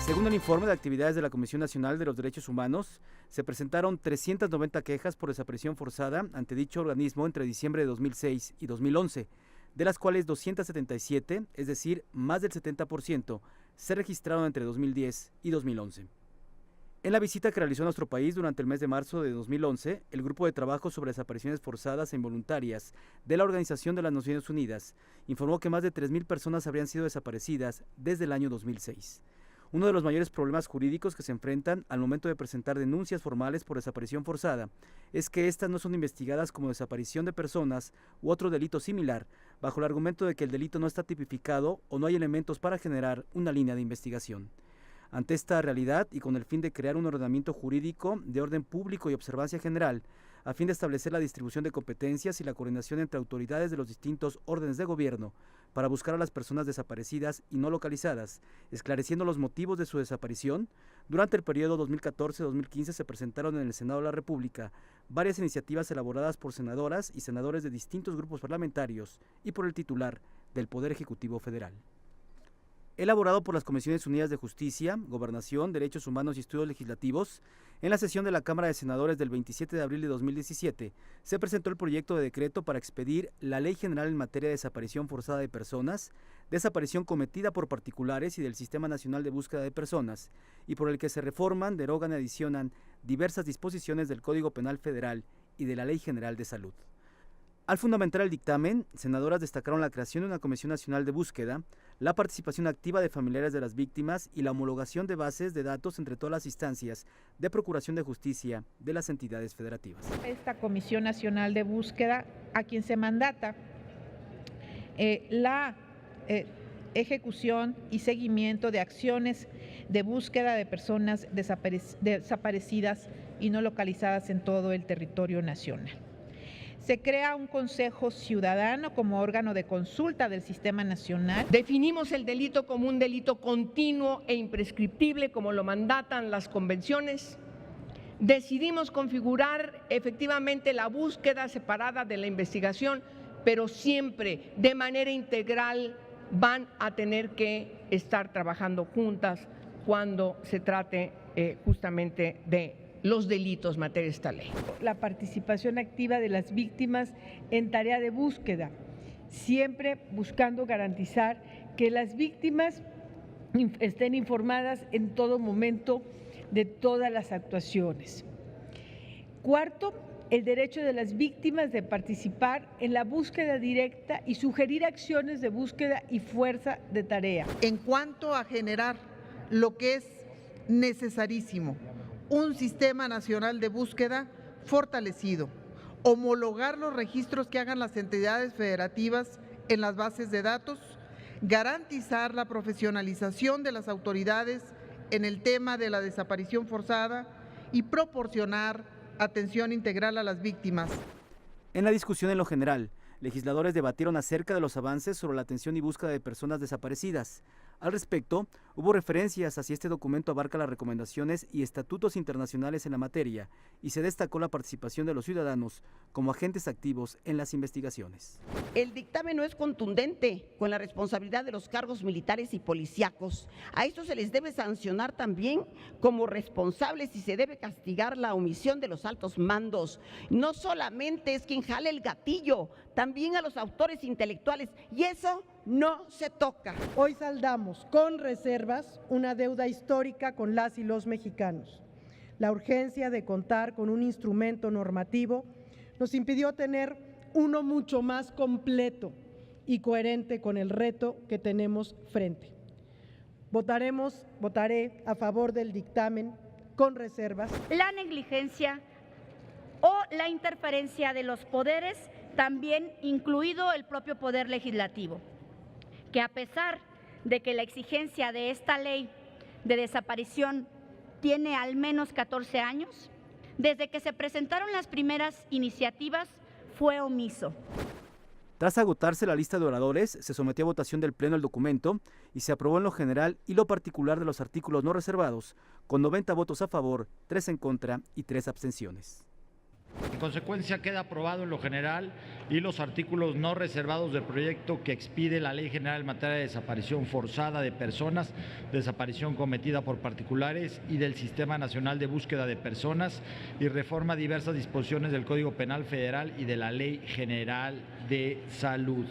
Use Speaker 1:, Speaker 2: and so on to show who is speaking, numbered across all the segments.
Speaker 1: Según el informe de actividades de la Comisión Nacional de los Derechos Humanos, se presentaron 390 quejas por desaparición forzada ante dicho organismo entre diciembre de 2006 y 2011, de las cuales 277, es decir, más del 70%, se registraron entre 2010 y 2011. En la visita que realizó a nuestro país durante el mes de marzo de 2011, el Grupo de Trabajo sobre Desapariciones Forzadas e Involuntarias de la Organización de las Naciones Unidas informó que más de 3,000 personas habrían sido desaparecidas desde el año 2006. Uno de los mayores problemas jurídicos que se enfrentan al momento de presentar denuncias formales por desaparición forzada es que estas no son investigadas como desaparición de personas u otro delito similar, bajo el argumento de que el delito no está tipificado o no hay elementos para generar una línea de investigación. Ante esta realidad y con el fin de crear un ordenamiento jurídico de orden público y observancia general, a fin de establecer la distribución de competencias y la coordinación entre autoridades de los distintos órdenes de gobierno para buscar a las personas desaparecidas y no localizadas, esclareciendo los motivos de su desaparición, durante el periodo 2014-2015 se presentaron en el Senado de la República varias iniciativas elaboradas por senadoras y senadores de distintos grupos parlamentarios y por el titular del Poder Ejecutivo Federal. Elaborado por las Comisiones Unidas de Justicia, Gobernación, Derechos Humanos y Estudios Legislativos, en la sesión de la Cámara de Senadores del 27 de abril de 2017, se presentó el proyecto de decreto para expedir la Ley General en materia de desaparición forzada de personas, desaparición cometida por particulares y del Sistema Nacional de Búsqueda de Personas, y por el que se reforman, derogan y adicionan diversas disposiciones del Código Penal Federal y de la Ley General de Salud. Al fundamentar el dictamen, senadoras destacaron la creación de una Comisión Nacional de Búsqueda, la participación activa de familiares de las víctimas y la homologación de bases de datos entre todas las instancias de procuración de justicia de las entidades federativas.
Speaker 2: Esta Comisión Nacional de Búsqueda, a quien se mandata la ejecución y seguimiento de acciones de búsqueda de personas desaparecidas y no localizadas en todo el territorio nacional. Se crea un Consejo Ciudadano como órgano de consulta del Sistema Nacional.
Speaker 3: Definimos el delito como un delito continuo e imprescriptible, como lo mandatan las convenciones. Decidimos configurar efectivamente la búsqueda separada de la investigación, pero siempre de manera integral van a tener que estar trabajando juntas cuando se trate justamente de los delitos materia de esta ley.
Speaker 4: La participación activa de las víctimas en tarea de búsqueda, siempre buscando garantizar que las víctimas estén informadas en todo momento de todas las actuaciones. Cuarto, el derecho de las víctimas de participar en la búsqueda directa y sugerir acciones de búsqueda y fuerza de tarea.
Speaker 5: En cuanto a generar lo que es necesarísimo, un sistema nacional de búsqueda fortalecido, homologar los registros que hagan las entidades federativas en las bases de datos, garantizar la profesionalización de las autoridades en el tema de la desaparición forzada y proporcionar atención integral a las víctimas.
Speaker 1: En la discusión en lo general, legisladores debatieron acerca de los avances sobre la atención y búsqueda de personas desaparecidas. Al respecto, hubo referencias a si este documento abarca las recomendaciones y estatutos internacionales en la materia y se destacó la participación de los ciudadanos como agentes activos en las investigaciones.
Speaker 6: El dictamen no es contundente con la responsabilidad de los cargos militares y policíacos. A estos se les debe sancionar también como responsables y se debe castigar la omisión de los altos mandos. No solamente es quien jale el gatillo, también a los autores intelectuales, y eso no se toca.
Speaker 4: Hoy saldamos con reservas una deuda histórica con las y los mexicanos. La urgencia de contar con un instrumento normativo nos impidió tener uno mucho más completo y coherente con el reto que tenemos frente. Votaré a favor del dictamen con reservas.
Speaker 7: La negligencia o la interferencia de los poderes, también incluido el propio Poder Legislativo, que a pesar de que la exigencia de esta ley de desaparición tiene al menos 14 años, desde que se presentaron las primeras iniciativas fue omiso.
Speaker 1: Tras agotarse la lista de oradores, se sometió a votación del Pleno el documento y se aprobó en lo general y lo particular de los artículos no reservados, con 90 votos a favor, 3 en contra y 3 abstenciones.
Speaker 8: En consecuencia, queda aprobado en lo general y los artículos no reservados del proyecto que expide la Ley General en materia de desaparición forzada de personas, desaparición cometida por particulares y del Sistema Nacional de Búsqueda de Personas y reforma diversas disposiciones del Código Penal Federal y de la Ley General de Salud.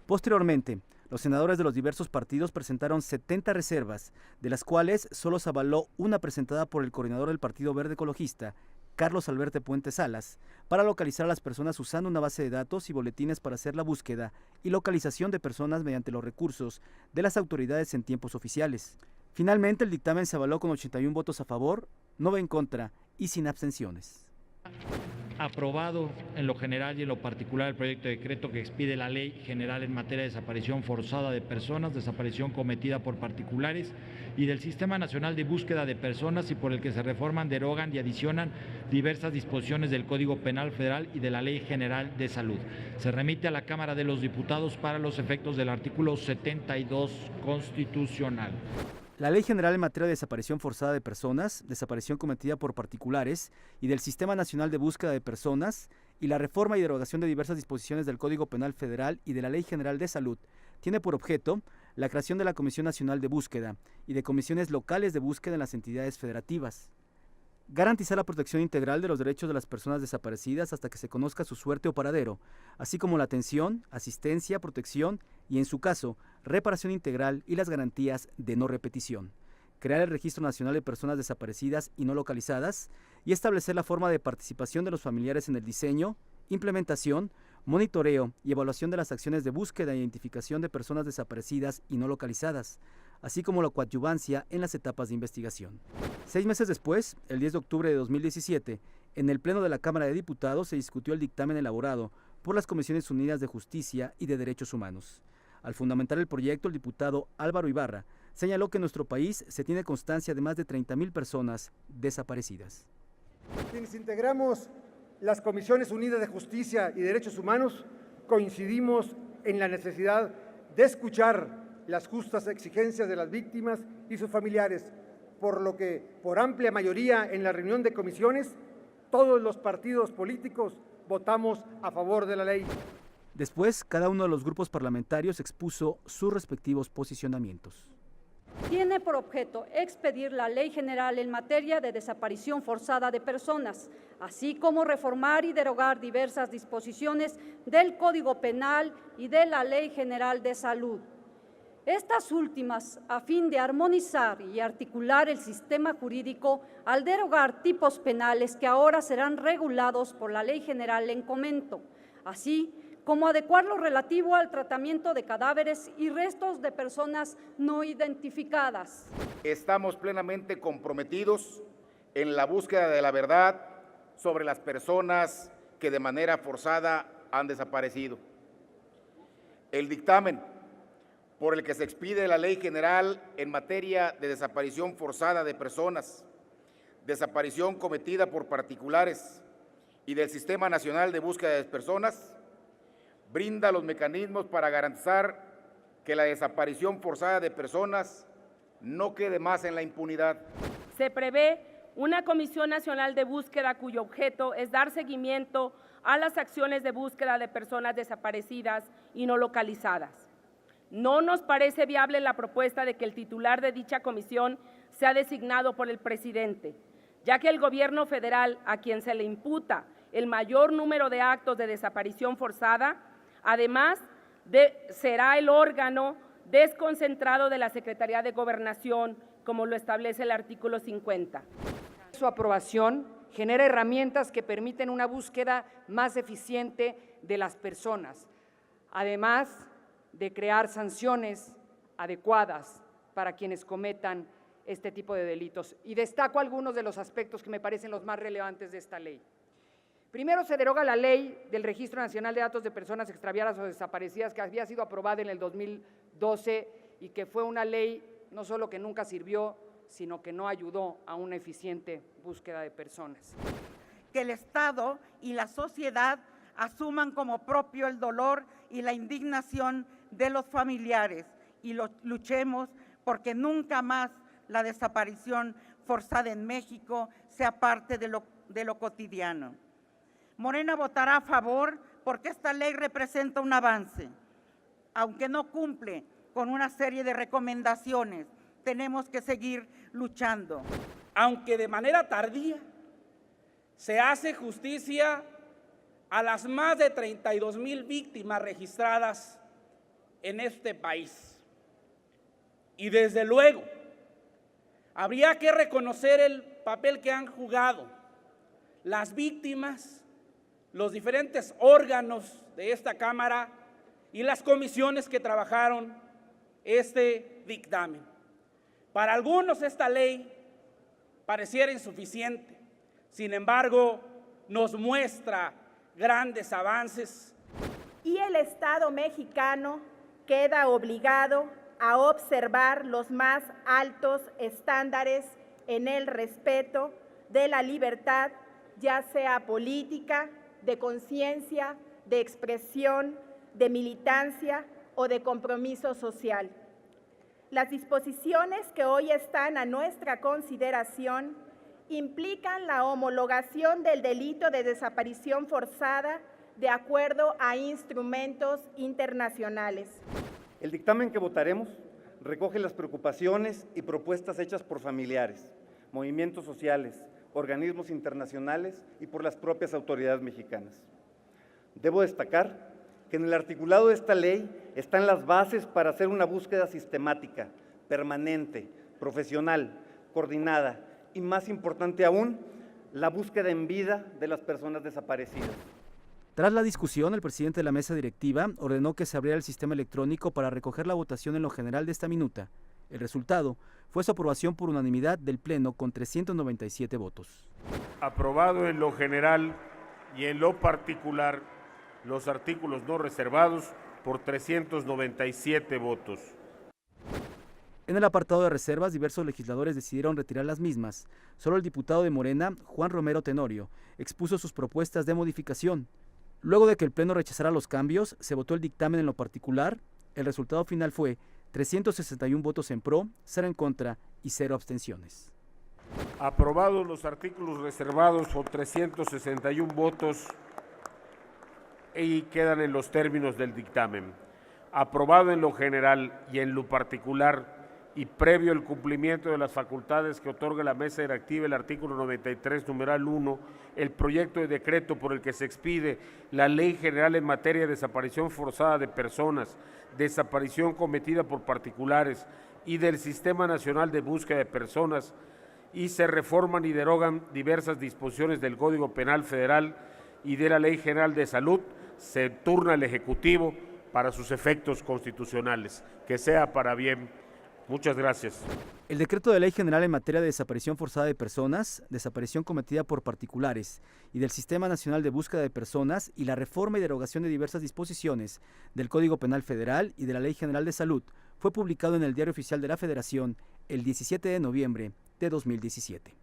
Speaker 1: Posteriormente, los senadores de los diversos partidos presentaron 70 reservas, de las cuales solo se avaló una presentada por el coordinador del Partido Verde Ecologista, Carlos Alberto Puente Salas, para localizar a las personas usando una base de datos y boletines para hacer la búsqueda y localización de personas mediante los recursos de las autoridades en tiempos oficiales. Finalmente, el dictamen se avaló con 81 votos a favor, 9 en contra y sin abstenciones.
Speaker 8: Aprobado en lo general y en lo particular el proyecto de decreto que expide la Ley General en materia de desaparición forzada de personas, desaparición cometida por particulares y del Sistema Nacional de Búsqueda de Personas y por el que se reforman, derogan y adicionan diversas disposiciones del Código Penal Federal y de la Ley General de Salud. Se remite a la Cámara de los Diputados para los efectos del artículo 72 constitucional.
Speaker 1: La Ley General en materia de desaparición forzada de personas, desaparición cometida por particulares y del Sistema Nacional de Búsqueda de Personas y la reforma y derogación de diversas disposiciones del Código Penal Federal y de la Ley General de Salud tiene por objeto la creación de la Comisión Nacional de Búsqueda y de comisiones locales de búsqueda en las entidades federativas. Garantizar la protección integral de los derechos de las personas desaparecidas hasta que se conozca su suerte o paradero, así como la atención, asistencia, protección y, en su caso, reparación integral y las garantías de no repetición. Crear el Registro Nacional de Personas Desaparecidas y No Localizadas y establecer la forma de participación de los familiares en el diseño, implementación, monitoreo y evaluación de las acciones de búsqueda e identificación de personas desaparecidas y no localizadas, así como la coadyuvancia en las etapas de investigación. 6 meses después, el 10 de octubre de 2017, en el Pleno de la Cámara de Diputados se discutió el dictamen elaborado por las Comisiones Unidas de Justicia y de Derechos Humanos. Al fundamentar el proyecto, el diputado Álvaro Ibarra señaló que en nuestro país se tiene constancia de más de 30,000 personas desaparecidas.
Speaker 9: Quienes integramos las Comisiones Unidas de Justicia y Derechos Humanos coincidimos en la necesidad de escuchar las justas exigencias de las víctimas y sus familiares, por lo que, por amplia mayoría en la reunión de comisiones, todos los partidos políticos votamos a favor de la ley.
Speaker 1: Después, cada uno de los grupos parlamentarios expuso sus respectivos posicionamientos.
Speaker 10: Tiene por objeto expedir la Ley General en materia de desaparición forzada de personas, así como reformar y derogar diversas disposiciones del Código Penal y de la Ley General de Salud. Estas últimas, a fin de armonizar y articular el sistema jurídico al derogar tipos penales que ahora serán regulados por la Ley General en comento, así como adecuar lo relativo al tratamiento de cadáveres y restos de personas no identificadas.
Speaker 11: Estamos plenamente comprometidos en la búsqueda de la verdad sobre las personas que de manera forzada han desaparecido. El dictamen por el que se expide la Ley General en materia de desaparición forzada de personas, desaparición cometida por particulares y del Sistema Nacional de Búsqueda de Personas, brinda los mecanismos para garantizar que la desaparición forzada de personas no quede más en la impunidad.
Speaker 12: Se prevé una Comisión Nacional de Búsqueda cuyo objeto es dar seguimiento a las acciones de búsqueda de personas desaparecidas y no localizadas. No nos parece viable la propuesta de que el titular de dicha comisión sea designado por el presidente, ya que el gobierno federal, a quien se le imputa el mayor número de actos de desaparición forzada, además será el órgano desconcentrado de la Secretaría de Gobernación, como lo establece el artículo 50.
Speaker 13: Su aprobación genera herramientas que permiten una búsqueda más eficiente de las personas, además de crear sanciones adecuadas para quienes cometan este tipo de delitos. Y destaco algunos de los aspectos que me parecen los más relevantes de esta ley. Primero, se deroga la ley del Registro Nacional de Datos de Personas Extraviadas o Desaparecidas, que había sido aprobada en el 2012 y que fue una ley no solo que nunca sirvió, sino que no ayudó a una eficiente búsqueda de personas.
Speaker 14: Que el Estado y la sociedad asuman como propio el dolor y la indignación de los familiares y luchemos porque nunca más la desaparición forzada en México sea parte de lo cotidiano. Morena votará a favor porque esta ley representa un avance. Aunque no cumple con una serie de recomendaciones, tenemos que seguir luchando.
Speaker 15: Aunque de manera tardía, se hace justicia a las más de 32,000 víctimas registradas en este país. Y desde luego, habría que reconocer el papel que han jugado las víctimas, los diferentes órganos de esta Cámara y las comisiones que trabajaron este dictamen. Para algunos esta ley pareciera insuficiente, sin embargo, nos muestra grandes avances.
Speaker 16: Y el Estado mexicano queda obligado a observar los más altos estándares en el respeto de la libertad, ya sea política, de conciencia, de expresión, de militancia o de compromiso social. Las disposiciones que hoy están a nuestra consideración implican la homologación del delito de desaparición forzada de acuerdo a instrumentos internacionales.
Speaker 17: El dictamen que votaremos recoge las preocupaciones y propuestas hechas por familiares, movimientos sociales, organismos internacionales y por las propias autoridades mexicanas. Debo destacar que en el articulado de esta ley están las bases para hacer una búsqueda sistemática, permanente, profesional, coordinada y, más importante aún, la búsqueda en vida de las personas desaparecidas.
Speaker 1: Tras la discusión, el presidente de la mesa directiva ordenó que se abriera el sistema electrónico para recoger la votación en lo general de esta minuta. El resultado fue su aprobación por unanimidad del Pleno con 397 votos.
Speaker 18: Aprobado en lo general y en lo particular los artículos no reservados por 397 votos.
Speaker 1: En el apartado de reservas, diversos legisladores decidieron retirar las mismas. Solo el diputado de Morena, Juan Romero Tenorio, expuso sus propuestas de modificación. Luego de que el Pleno rechazara los cambios, se votó el dictamen en lo particular. El resultado final fue 361 votos en pro, 0 en contra y 0 abstenciones.
Speaker 18: Aprobados los artículos reservados por 361 votos y quedan en los términos del dictamen. Aprobado en lo general y en lo particular y previo el cumplimiento de las facultades que otorga la mesa directiva, el artículo 93, numeral 1, el proyecto de decreto por el que se expide la Ley General en materia de desaparición forzada de personas, desaparición cometida por particulares y del Sistema Nacional de Búsqueda de Personas, y se reforman y derogan diversas disposiciones del Código Penal Federal y de la Ley General de Salud, se turna al Ejecutivo para sus efectos constitucionales. Que sea para bien. Muchas gracias.
Speaker 1: El decreto de ley general en materia de desaparición forzada de personas, desaparición cometida por particulares y del Sistema Nacional de Búsqueda de Personas y la reforma y derogación de diversas disposiciones del Código Penal Federal y de la Ley General de Salud fue publicado en el Diario Oficial de la Federación el 17 de noviembre de 2017.